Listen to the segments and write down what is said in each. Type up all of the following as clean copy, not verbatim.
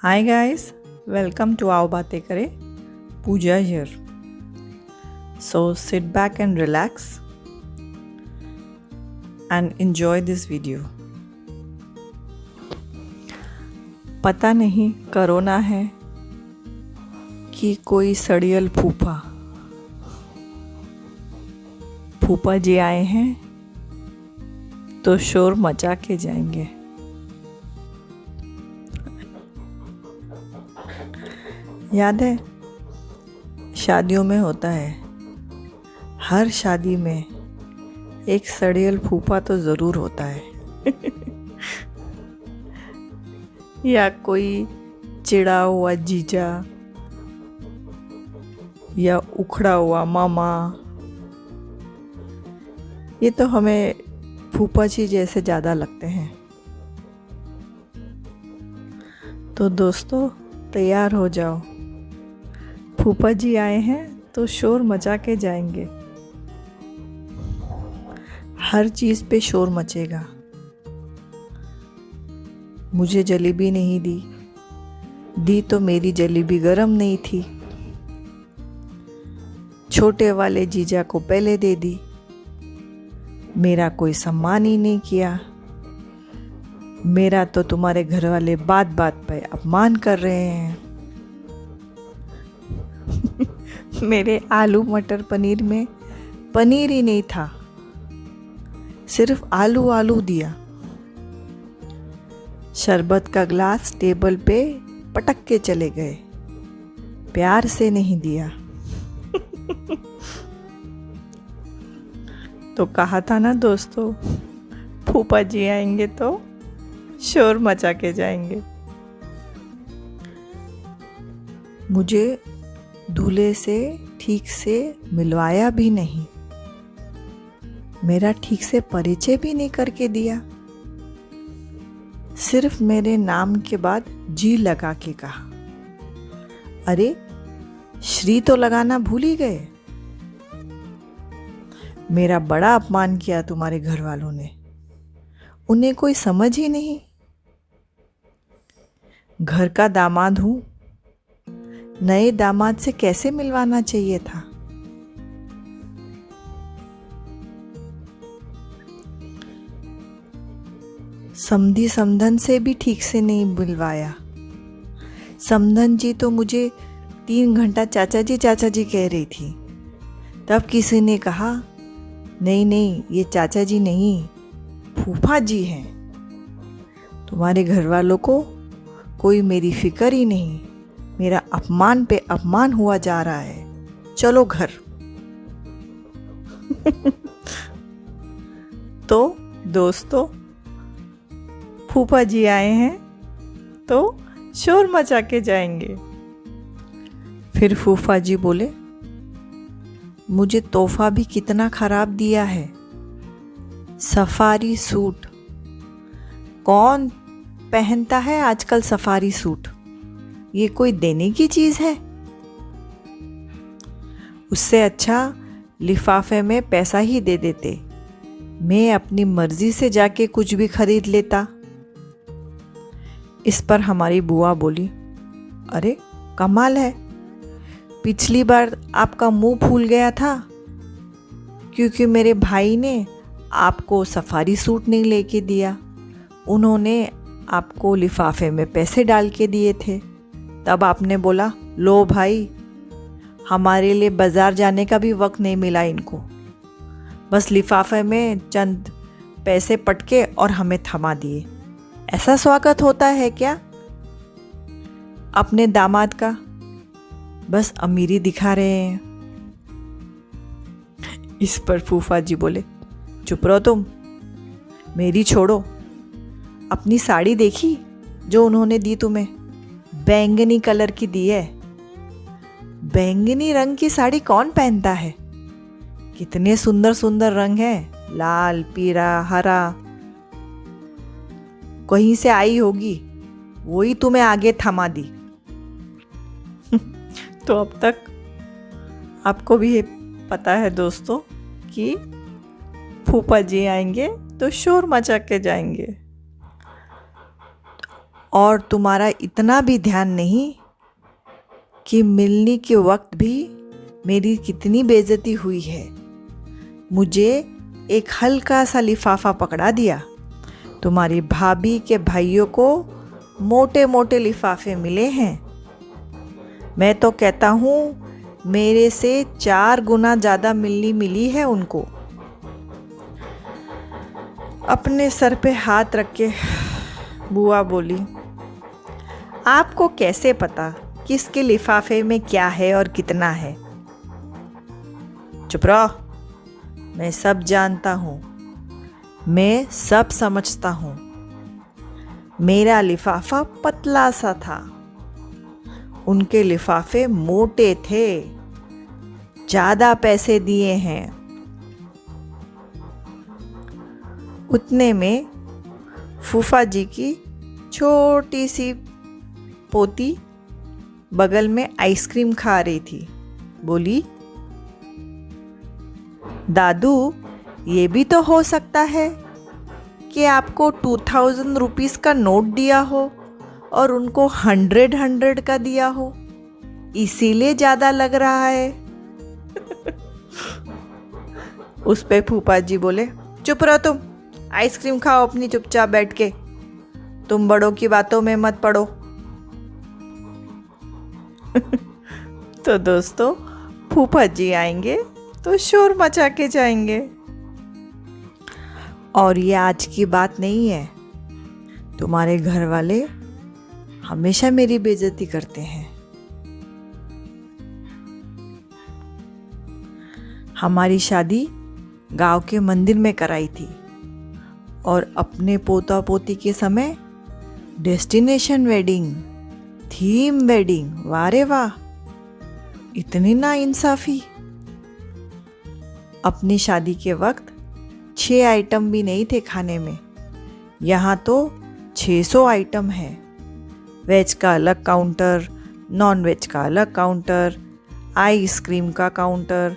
Hi guys, welcome to Aao Baatein Kare. Pooja here. So sit back and relax and enjoy this video. पता नहीं corona है कि कोई सड़ियल फूफा जी आए हैं तो शोर मचा के जाएंगे। याद है शादियों में होता है, हर शादी में एक सड़ियल फूफा तो ज़रूर होता है या कोई चिढ़ा हुआ जीजा या उखड़ा हुआ मामा। ये तो हमें फूफा जी जैसे ज़्यादा लगते हैं। तो दोस्तों तैयार हो जाओ, फूफा जी आए हैं तो शोर मचा के जाएंगे। हर चीज़ पे शोर मचेगा। मुझे जलेबी नहीं दी तो मेरी जलेबी गरम नहीं थी। छोटे वाले जीजा को पहले दे दी, मेरा कोई सम्मान ही नहीं किया। मेरा तो तुम्हारे घर वाले बात बात पे अपमान कर रहे हैं। मेरे आलू मटर पनीर में पनीर ही नहीं था, सिर्फ आलू आलू दिया। शरबत का ग्लास टेबल पे पटक के चले गए, प्यार से नहीं दिया। तो कहा था ना दोस्तों, फूफा जी आएंगे तो शोर मचा के जाएंगे। मुझे दूल्हे से ठीक से मिलवाया भी नहीं, मेरा ठीक से परिचय भी नहीं करके दिया। सिर्फ मेरे नाम के बाद जी लगा के कहा। अरे श्री तो लगाना भूल ही गए। मेरा बड़ा अपमान किया तुम्हारे घर वालों ने, उन्हें कोई समझ ही नहीं। घर का दामाद हूं, नए दामाद से कैसे मिलवाना चाहिए था। समधी समधन से भी ठीक से नहीं मिलवाया। समधन जी तो मुझे 3 घंटा चाचा जी कह रही थी। तब किसी ने कहा नहीं ये चाचा जी नहीं, फूफा जी हैं। तुम्हारे घर वालों को कोई मेरी फिक्र ही नहीं। मेरा अपमान पे अपमान हुआ जा रहा है। चलो घर। तो दोस्तों फूफा जी आए हैं तो शोर मचा के जाएंगे। फिर फूफा जी बोले, मुझे तोहफा भी कितना खराब दिया है। सफारी सूट, कौन पहनता है आजकल सफारी सूट? ये कोई देने की चीज है? उससे अच्छा लिफाफे में पैसा ही दे देते, मैं अपनी मर्जी से जाके कुछ भी खरीद लेता। इस पर हमारी बुआ बोली, अरे कमाल है, पिछली बार आपका मुंह फूल गया था क्योंकि मेरे भाई ने आपको सफारी सूट नहीं लेके दिया। उन्होंने आपको लिफाफे में पैसे डाल के दिए थे। तब आपने बोला, लो भाई, हमारे लिए बाजार जाने का भी वक्त नहीं मिला इनको, बस लिफाफे में चंद पैसे पटके और हमें थमा दिए। ऐसा स्वागत होता है क्या अपने दामाद का? बस अमीरी दिखा रहे हैं। इस पर फूफा जी बोले, चुप रहो तुम, मेरी छोड़ो। अपनी साड़ी देखी जो उन्होंने दी तुम्हें? बैंगनी कलर की दी है। बैंगनी रंग की साड़ी कौन पहनता है? कितने सुंदर सुंदर रंग हैं, लाल, पीला, हरा। कहीं से आई होगी, वही तुम्हें आगे थमा दी। तो अब तक आपको भी ये पता है दोस्तों कि फूफा जी आएंगे तो शोर मचा के जाएंगे। और तुम्हारा इतना भी ध्यान नहीं कि मिलने के वक्त भी मेरी कितनी बेइज्जती हुई है। मुझे एक हल्का सा लिफाफा पकड़ा दिया। तुम्हारी भाभी के भाइयों को मोटे मोटे लिफाफे मिले हैं। मैं तो कहता हूँ मेरे से 4 गुना ज़्यादा मिली है उनको। अपने सर पे हाथ रख के बुआ बोली, आपको कैसे पता किसके लिफाफे में क्या है और कितना है? चुप रहो, मैं सब जानता हूँ, मैं सब समझता हूँ। मेरा लिफाफा पतला सा था, उनके लिफाफे मोटे थे। ज़्यादा पैसे दिए हैं। उतने में फूफा जी की छोटी सी पोती बगल में आइसक्रीम खा रही थी। बोली, दादू ये भी तो हो सकता है कि आपको 2000 रुपीस का नोट दिया हो और उनको 100 का दिया हो, इसीलिए ज़्यादा लग रहा है। उस पे फूफा जी बोले, चुप रहो तुम, आइसक्रीम खाओ अपनी चुपचाप बैठ के, तुम बड़ों की बातों में मत पड़ो। तो दोस्तों, फूफा जी आएंगे तो शोर मचा के जाएंगे। और ये आज की बात नहीं है। तुम्हारे घर वाले हमेशा मेरी बेइज्जती करते हैं। हमारी शादी गांव के मंदिर में कराई थी और अपने पोता पोती के समय डेस्टिनेशन वेडिंग, थीम वेडिंग। वाह रे वाह, इतनी नाइंसाफी। अपनी शादी के वक्त 6 आइटम भी नहीं थे खाने में, यहाँ तो 600 आइटम है। वेज का अलग काउंटर, नॉन वेज का अलग काउंटर, आइसक्रीम का काउंटर,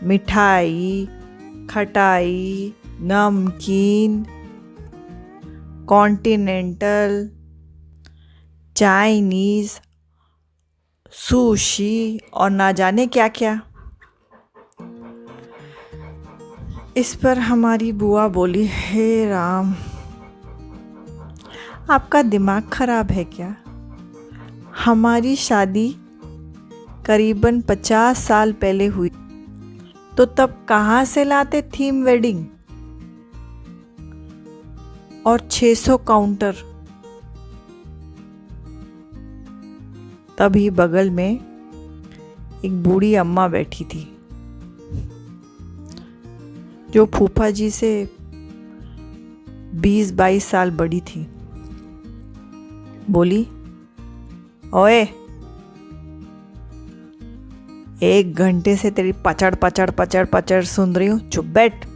मिठाई, खटाई, नमकीन, कॉन्टिनेंटल, चाइनीज़, सुशी और ना जाने क्या क्या। इस पर हमारी बुआ बोली, हे राम, आपका दिमाग खराब है क्या? हमारी शादी करीबन 50 साल पहले हुई, तो तब कहाँ से लाते थीम वेडिंग और 600 काउंटर? तभी बगल में एक बूढ़ी अम्मा बैठी थी जो फूफा जी से 20-22 साल बड़ी थी। बोली, ओए, 1 घंटे से तेरी पचड़ पचड़ पचड़ पचड़ सुन रही हूँ, चुप बैठ,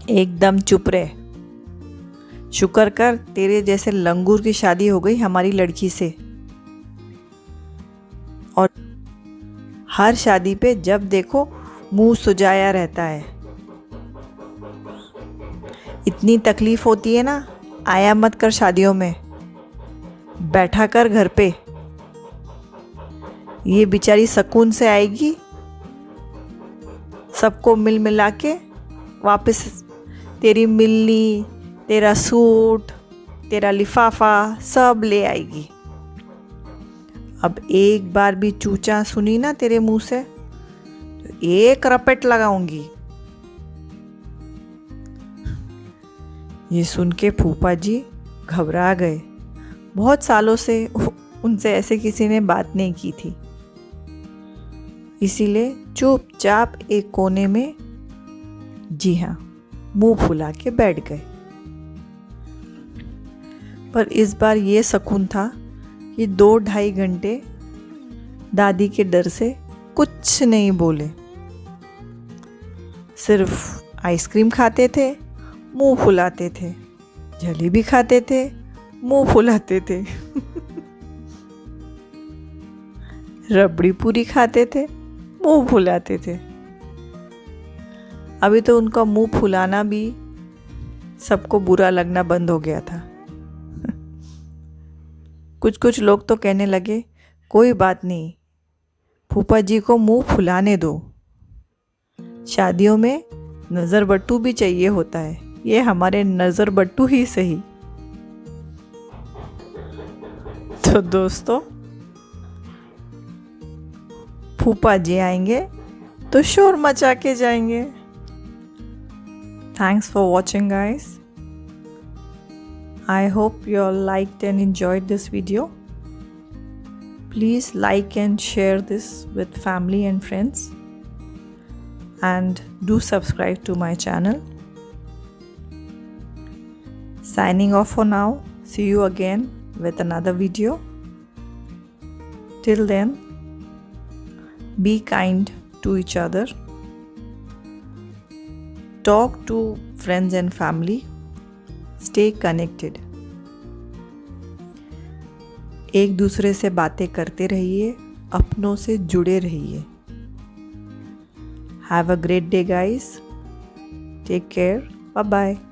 एकदम चुप रहे। शुक्र कर तेरे जैसे लंगूर की शादी हो गई हमारी लड़की से। और हर शादी पे जब देखो मुंह सुजाया रहता है। इतनी तकलीफ होती है ना, आया मत कर शादियों में, बैठा कर घर पे। ये बेचारी सुकून से आएगी, सबको मिल मिला के वापस तेरी मिलनी, तेरा सूट, तेरा लिफाफा सब ले आएगी। अब एक बार भी चूचा सुनी ना तेरे मुंह से तो एक रपट लगाऊंगी। ये सुन के फूफा जी घबरा गए। बहुत सालों से उनसे ऐसे किसी ने बात नहीं की थी, इसीलिए चुपचाप एक कोने में, जी हाँ, मुंह फुला के बैठ गए। पर इस बार ये सुकून था कि 2-2.5 घंटे दादी के डर से कुछ नहीं बोले, सिर्फ आइसक्रीम खाते थे, मुंह फुलाते थे, जलेबी खाते थे, मुंह फुलाते थे, रबड़ी पूरी खाते थे, मुंह फुलाते थे। अभी तो उनका मुंह फुलाना भी सबको बुरा लगना बंद हो गया था। कुछ कुछ लोग तो कहने लगे, कोई बात नहीं, फूफा जी को मुंह फुलाने दो। शादियों में नज़र बट्टू भी चाहिए होता है, ये हमारे नज़र बट्टू ही सही। तो दोस्तों, फूफा जी आएंगे तो शोर मचा के जाएंगे। Thanks for watching, guys. I hope you all liked and enjoyed this video. Please like and share this with family and friends. And do subscribe to my channel. Signing off for now. See you again with another video. Till then, be kind to each other. Talk to friends and family. Stay connected. एक दूसरे से बातें करते रहिए, अपनों से जुड़े रहिए। Have a great day, guys. Take care. Bye bye.